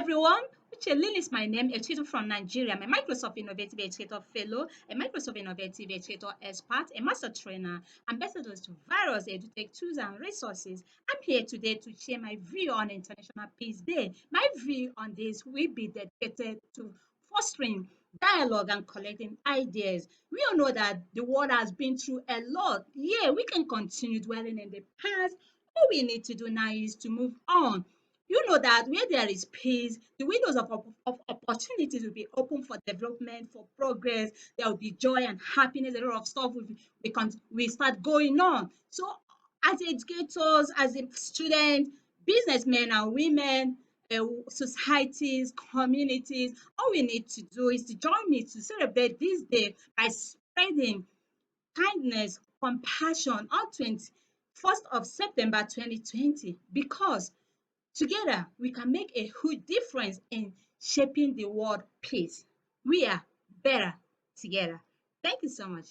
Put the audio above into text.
everyone. Uchelin is my name, educator from Nigeria. I'm a Microsoft Innovative Educator Fellow, a Microsoft Innovative Educator Expert, a Master Trainer, ambassador to various EduTech tools and resources. I'm here today to share my view on International Peace Day. My view on this will be dedicated to fostering dialogue and collecting ideas. We all know that the world has been through a lot. Yeah, we can continue dwelling in the past. All we need to do now is to move on. You know that where there is peace, the windows of opportunities will be open for development, for progress. There will be joy and happiness. A lot of stuff we start going on. So, as educators, as a student, businessmen and women, societies, communities, all we need to do is to join me to celebrate this day by spreading kindness, compassion on 21st of September 2020 because together, we can make a huge difference in shaping the world peace. We are better together. Thank you so much.